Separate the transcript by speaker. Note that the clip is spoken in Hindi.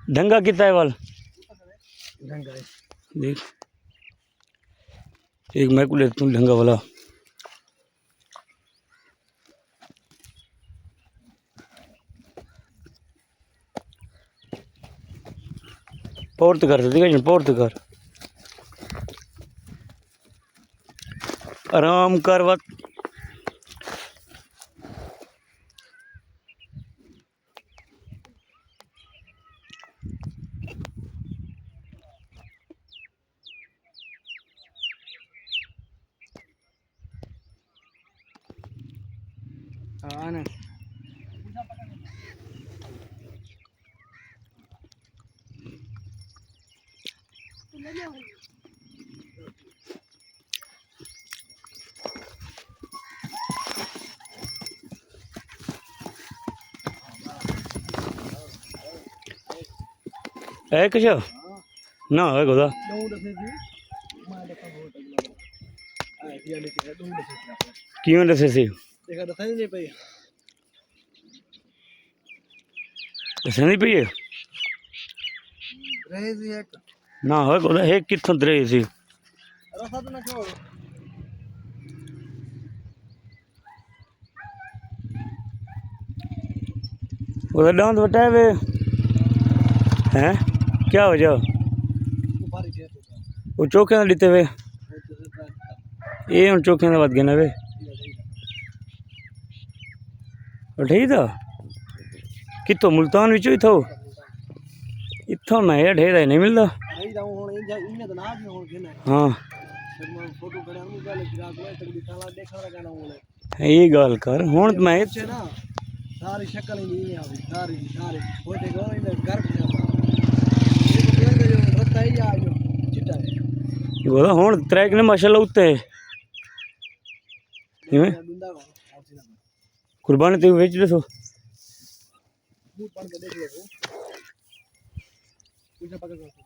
Speaker 1: ढंगा कितना है वाल देख एक मैं को लेता हूँ ढंगा वाला पोर्त कर देगा पोर्त कर आराम कर वत आना है कुछ ना है गोदा क्यों दसे सी दसे नहीं पी है ना है गोदा है किथों दरे सी उधर डांस बटाए वे हैं क्या हो जाओ वो चौके ना लीते वे ये हम चौके ना बात गए ना वे ठीक था कितो मुल्तान विचो ही थो इथों मैं ये ढेर नहीं मिलता हाँ ये गल कर हूँ मैं
Speaker 2: सारी शक्ल ही नहीं आवी सारी सारे वो देखो इन घर रत्ता ही आ जो चिट्टा है
Speaker 1: बोला हूँ ट्रैक ने माशाल्लाह उत्ते इवें कुर्बानी ते बेच दसो
Speaker 2: पढ़ के देख लो पूछा पकड़